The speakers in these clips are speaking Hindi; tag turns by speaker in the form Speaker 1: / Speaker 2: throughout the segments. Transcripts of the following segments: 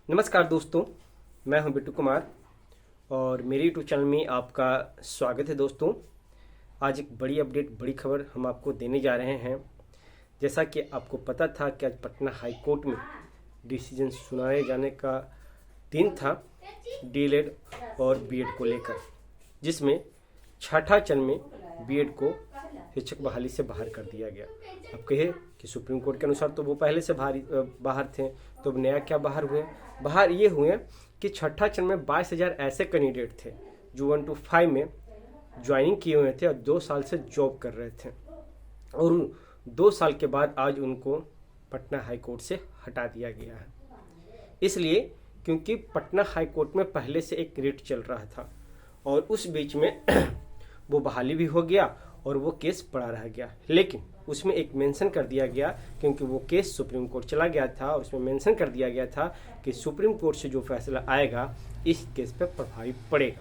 Speaker 1: नमस्कार दोस्तों, मैं हूं बिट्टू कुमार और मेरे यूट्यूब चैनल में आपका स्वागत है। दोस्तों, आज एक बड़ी अपडेट, बड़ी खबर हम आपको देने जा रहे हैं। जैसा कि आपको पता था कि आज पटना हाई कोर्ट में डिसीजन सुनाए जाने का दिन था डीएलएड और बीएड को लेकर, जिसमें छठा चरण में बीएड को शिक्षक बहाली से बाहर कर दिया गया। अब कहे कि सुप्रीम कोर्ट के अनुसार तो वो पहले से बाहर थे, तो अब नया क्या बाहर हुए? बाहर ये हुए कि छठा चरण में 22,000 ऐसे कैंडिडेट थे जो 1 to 5 में ज्वाइनिंग किए हुए थे और 2 साल से जॉब कर रहे थे, और 2 साल के बाद आज उनको पटना हाई कोर्ट से हटा दिया गया है। इसलिए क्योंकि पटना हाई कोर्ट में पहले से एक रेट चल रहा था और उस बीच में वो बहाली भी हो गया और वो केस पड़ा रह गया। लेकिन उसमें एक मेंशन कर दिया गया, क्योंकि वो केस सुप्रीम कोर्ट चला गया था और उसमें मेंशन कर दिया गया था कि सुप्रीम कोर्ट से जो फैसला आएगा इस केस पर प्रभावी पड़ेगा।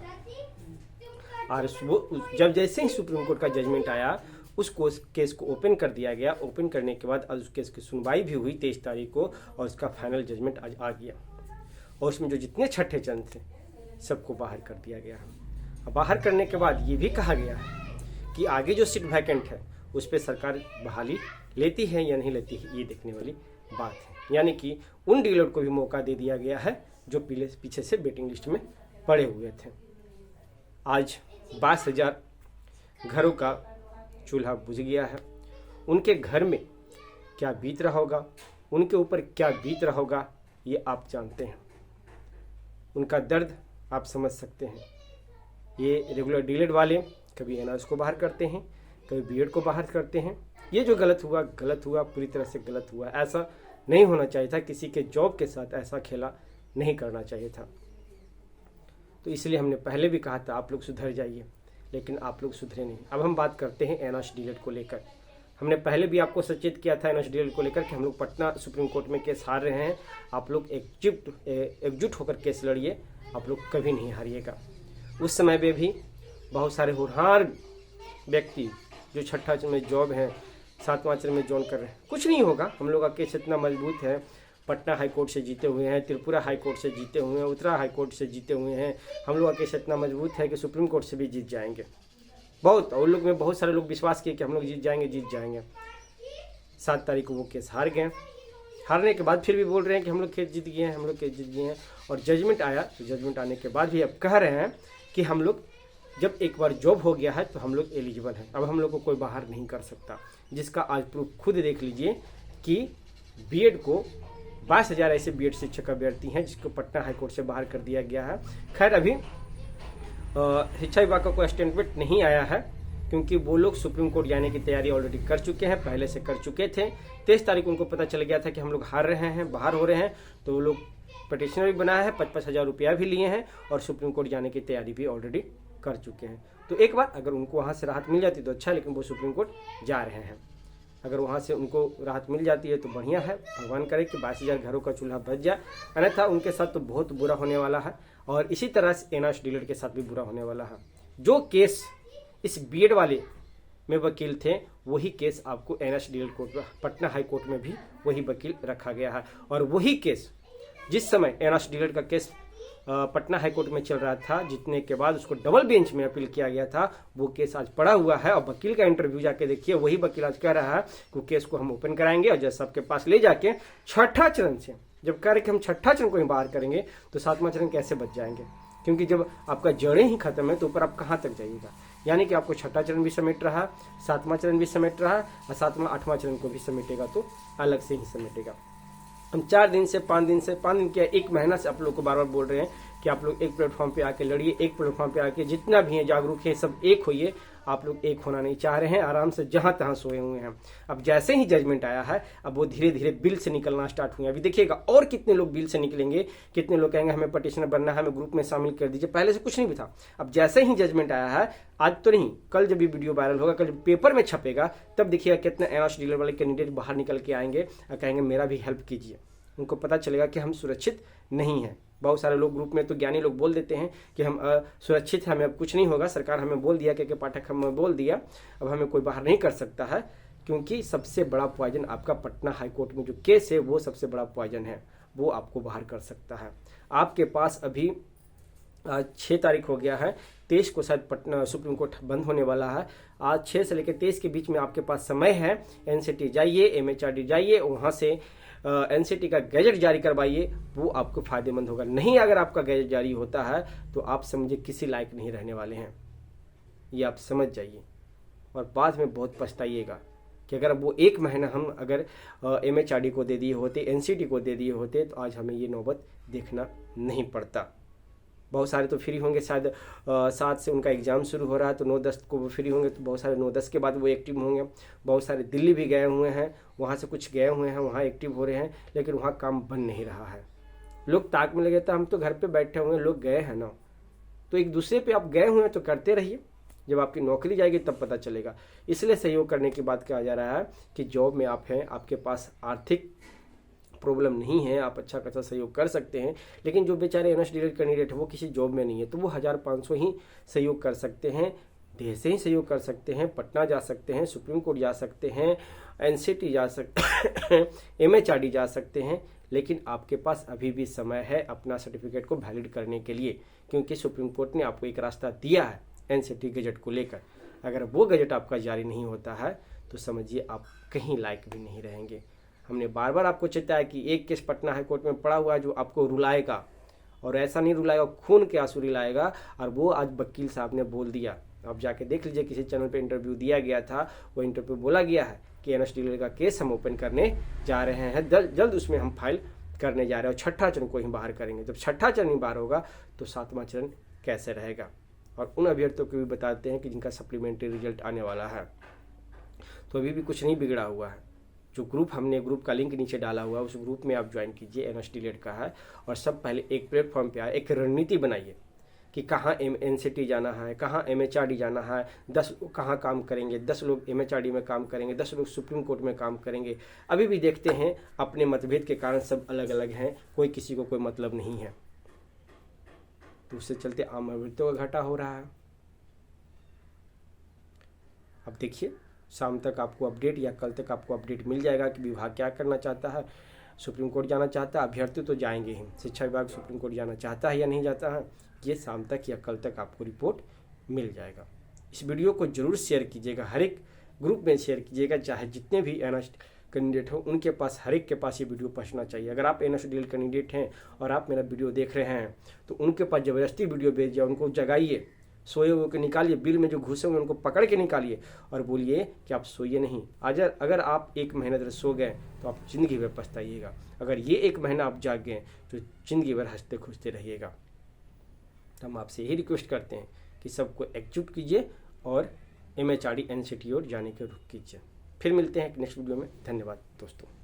Speaker 1: और वो जब जैसे ही सुप्रीम कोर्ट का जजमेंट आया, उस केस को ओपन कर दिया गया। ओपन करने के बाद आज उस केस की सुनवाई भी हुई 23 तारीख को और उसका फाइनल जजमेंट आज आ गया। और उसमें जो जितने छठे चरण थे सबको बाहर कर दिया गया। बाहर करने के बाद ये भी कहा गया है कि आगे जो सीट वैकेंट है उस पर सरकार बहाली लेती है या नहीं लेती है, ये देखने वाली बात है। यानी कि उन डीलर को भी मौका दे दिया गया है जो पीछे से वेटिंग लिस्ट में पड़े हुए थे। आज 22,000 घरों का चूल्हा बुझ गया है। उनके घर में क्या बीत रहा होगा, उनके ऊपर क्या बीत रहा होगा, ये आप जानते हैं। उनका दर्द आप समझ सकते हैं। ये रेगुलर डीलेड वाले कभी एनआरएस को बाहर करते हैं, कभी बीएड को बाहर करते हैं। ये जो गलत हुआ, पूरी तरह से गलत हुआ। ऐसा नहीं होना चाहिए था, किसी के जॉब के साथ ऐसा खेला नहीं करना चाहिए था। तो इसलिए हमने पहले भी कहा था आप लोग सुधर जाइए, लेकिन आप लोग सुधरे नहीं। अब हम बात करते हैं एनआरएस डीलेड को लेकर। हमने पहले भी आपको सचेत किया था एनआरएस डीलेड को लेकर कि हम लोग पटना सुप्रीम कोर्ट में केस हार रहे हैं। आप लोग एकजुट होकर केस लड़िए, आप लोग कभी नहीं हारिएगा। उस समय में भी बहुत सारे होनहार व्यक्ति जो छठा चरण में जॉब हैं, 7वां चरण में जॉइन कर रहे हैं, कुछ नहीं होगा। हम लोग का केस इतना मजबूत है। पटना हाई कोर्ट से जीते हुए हैं, त्रिपुरा हाई कोर्ट से जीते हुए हैं, उत्तरा हाई कोर्ट से जीते हुए हैं। हम लोग का केस इतना मजबूत है कि सुप्रीम कोर्ट से भी जीत जाएंगे। बहुत और लोग में बहुत सारे लोग विश्वास किए कि हम लोग जीत जाएंगे। 7 तारीख को वो केस हार गए। हारने के बाद फिर भी बोल रहे हैं कि हम लोग केस जीत गए हैं, और जजमेंट आया। तो जजमेंट आने के बाद भी अब कह रहे हैं कि हम लोग जब एक बार जॉब हो गया है तो हम लोग एलिजिबल हैं, अब हम लोग को कोई बाहर नहीं कर सकता। जिसका आज प्रूफ खुद देख लीजिए कि बीएड को 22,000 ऐसे बीएड शिक्षक अभ्यर्थी हैं जिसको पटना हाईकोर्ट से बाहर कर दिया गया है। खैर, अभी शिक्षा विभाग का कोई स्टेटमेंट नहीं आया है, क्योंकि वो लोग सुप्रीम कोर्ट जाने की तैयारी ऑलरेडी कर चुके हैं, पहले से कर चुके थे। 23 तारीख उनको पता चल गया था कि हम लोग हार रहे हैं, बाहर हो रहे हैं, तो वो लोग पटिशनर भी बनाया है, 55,000 रुपया भी लिए हैं और सुप्रीम कोर्ट जाने की तैयारी भी ऑलरेडी कर चुके हैं। तो एक बार अगर उनको वहाँ से राहत मिल जाती तो अच्छा, लेकिन वो सुप्रीम कोर्ट जा रहे हैं। अगर वहाँ से उनको राहत मिल जाती है तो बढ़िया है। भगवान करे कि 22,000 घरों का चूल्हा बच जाए, अन्यथा उनके साथ तो बहुत बुरा होने वाला है। और इसी तरह से एनआरएस डीलर के साथ भी बुरा होने वाला है। जो केस इस बीएड वाले में वकील थे, वही केस आपको NRS dealer court Patna high court में भी वही वकील रखा गया है। और वही केस जिस समय एनआरएस डीलर का केस पटना हाईकोर्ट में चल रहा था, जीतने के बाद उसको डबल बेंच में अपील किया गया था, वो केस आज पड़ा हुआ है। और वकील का इंटरव्यू जाके देखिए, वही वकील आज कह रहा है कि केस को हम ओपन कराएंगे और जज साहब के पास ले जाके छठा चरण से, जब कह रहे कि हम छठा चरण को ही बाहर करेंगे, तो 7वां चरण कैसे बच जाएंगे? क्योंकि जब आपका जड़ें ही खत्म है तो ऊपर आप कहाँ तक जाइएगा? यानी कि आपको छठा चरण भी समेट रहा, 7वां चरण भी समेट रहा, और 7वां 8वां चरण को भी समेटेगा तो अलग से ही समेटेगा। हम 4 दिन से 5 दिन क्या 1 महीना से आप लोग को बार बार बोल रहे हैं कि आप लोग एक प्लेटफॉर्म पे आके लड़िए, एक प्लेटफॉर्म पे आके जितना भी है जागरूक है, सब एक होइए। आप लोग एक होना नहीं चाह रहे हैं, आराम से जहां तहां सोए हुए हैं। अब जैसे ही जजमेंट आया है, अब वो धीरे धीरे बिल से निकलना स्टार्ट हुए। अभी देखिएगा और कितने लोग बिल से निकलेंगे, कितने लोग कहेंगे हमें पटिशनर बनना है, हमें ग्रुप में शामिल कर दीजिए। पहले से कुछ नहीं भी था। अब जैसे ही जजमेंट आया है, आज तो नहीं, कल जब ये वीडियो वायरल होगा, कल जब पेपर में छपेगा, तब देखिएगा कितने एनआरएस डीलर वाले कैंडिडेट बाहर निकल के आएंगे और कहेंगे मेरा भी हेल्प कीजिए। उनको पता चलेगा कि हम सुरक्षित नहीं हैं। बहुत सारे लोग ग्रुप में तो ज्ञानी लोग बोल देते हैं कि हम सुरक्षित हैं, हमें अब कुछ नहीं होगा, सरकार हमें बोल दिया, के पाठक हमें बोल दिया, अब हमें कोई बाहर नहीं कर सकता है। क्योंकि सबसे बड़ा पॉइजन आपका पटना हाईकोर्ट में जो केस है वो सबसे बड़ा पॉइजन है। वो आपको बाहर कर सकता है। आपके पास अभी आज 6 तारीख हो गया है, 23 को शायद पटना सुप्रीम कोर्ट बंद होने वाला है। आज 6 से लेकर 23 के बीच में आपके पास समय है। एनसीटी जाइए, MHRD जाइए, वहाँ से एनसीटी का गैजेट जारी करवाइए, वो आपको फायदेमंद होगा। नहीं अगर आपका गैजेट जारी होता है तो आप समझिए किसी लायक नहीं रहने वाले हैं, ये आप समझ जाइए। और बाद में बहुत पछताइएगा कि अगर वो 1 महीना हम अगर MHRD को दे दिए होते, NCT को दे दिए होते, तो आज हमें ये नौबत देखना नहीं पड़ता। बहुत सारे तो फ्री होंगे, शायद 7 से उनका एग्ज़ाम शुरू हो रहा है तो 9-10 को वो फ्री होंगे, तो बहुत सारे 9-10 के बाद वो एक्टिव होंगे। बहुत सारे दिल्ली भी गए हुए हैं, वहाँ से कुछ गए हुए हैं, वहाँ एक्टिव हो रहे हैं, लेकिन वहाँ काम बन नहीं रहा है। लोग ताक में लगे था, हम तो घर पे बैठे हुए हैं, लोग गए हैं ना। तो एक दूसरे पे आप गए हुए हैं तो करते रहिए, जब आपकी नौकरी जाएगी तब पता चलेगा। इसलिए सहयोग करने की बात कहा जा रहा है कि जॉब में आप हैं, आपके पास आर्थिक प्रॉब्लम नहीं है, आप अच्छा खासा सहयोग कर सकते हैं। लेकिन जो बेचारे NSDL कैंडिडेट है वो किसी जॉब में नहीं है, तो वो 1500 ही सहयोग कर सकते हैं, देश से ही सहयोग कर सकते हैं, पटना जा सकते हैं, सुप्रीम कोर्ट जा सकते हैं, NCT जा सकते हैं, MHRD जा सकते हैं। लेकिन आपके पास अभी भी समय है अपना सर्टिफिकेट को वैलिड करने के लिए, क्योंकि सुप्रीम कोर्ट ने आपको एक रास्ता दिया है NCT गजट को लेकर। अगर वो गजट आपका जारी नहीं होता है तो समझिए आप कहीं लायक भी नहीं रहेंगे। हमने बार बार आपको चेताया कि एक केस पटना हाई कोर्ट में पड़ा हुआ है जो आपको रुलाएगा, और ऐसा नहीं रुलाएगा, खून के आंसू रुलाएगा। और वो आज वकील साहब ने बोल दिया, आप जाके देख लीजिए, किसी चैनल पे इंटरव्यू दिया गया था, वो इंटरव्यू बोला गया है कि NSDL का केस हम ओपन करने जा रहे हैं, जल्द उसमें हम फाइल करने जा रहे हैं, और 6ठा चरण को ही बाहर करेंगे। जब 6ठा चरण ही बाहर होगा तो 7वां चरण कैसे रहेगा। और उन अभ्यर्थियों को भी बताते हैं कि जिनका सप्लीमेंट्री रिजल्ट आने वाला है, तो अभी भी कुछ नहीं बिगड़ा हुआ है। जो हमने ग्रुप का लिंक नीचे डाला हुआ है, उस ग्रुप में आप ज्वाइन कीजिए, NSDL का है। और सब पहले एक प्लेटफॉर्म पे आए, एक रणनीति बनाइए कि कहाँ NCT जाना है, कहाँ MHRD जाना है, 10 कहाँ काम करेंगे, 10 लोग MHRD में काम करेंगे, 10 लोग सुप्रीम कोर्ट में काम करेंगे। अभी भी देखते हैं अपने मतभेद के कारण सब अलग अलग हैं, कोई किसी को कोई मतलब नहीं है, तो उससे चलते आम अभ्यर्थियों का घाटा हो रहा है। अब देखिए शाम तक आपको अपडेट या कल तक आपको अपडेट मिल जाएगा कि विभाग क्या करना चाहता है। सुप्रीम कोर्ट जाना चाहता है, अभ्यर्थी तो जाएंगे ही, शिक्षा विभाग सुप्रीम कोर्ट जाना चाहता है या नहीं जाता है, ये शाम तक या कल तक आपको रिपोर्ट मिल जाएगा। इस वीडियो को जरूर शेयर कीजिएगा, हर एक ग्रुप में शेयर कीजिएगा, चाहे जितने भी NSDL कैंडिडेट हो उनके पास, हर एक के पास ये वीडियो पहुंचना चाहिए। अगर आप NSDL कैंडिडेट हैं और आप मेरा वीडियो देख रहे हैं तो उनके पास ज़बरदस्ती वीडियो भेजिए, उनको जगाइए, सोए हुए को निकालिए, बिल में जो घुसे हुए उनको पकड़ के निकालिए और बोलिए कि आप सोइए नहीं। अगर आप 1 महीना तक सो गए तो आप ज़िंदगी भर पछताइएगा। अगर ये 1 महीना आप जाग गए तो ज़िंदगी भर हंसते खुशते रहिएगा। तो हम आपसे यही रिक्वेस्ट करते हैं कि सबको एकजुट कीजिए और MHRD NCT और जाने के रुख कीजिए। फिर मिलते हैं एक नेक्स्ट वीडियो में। धन्यवाद दोस्तों।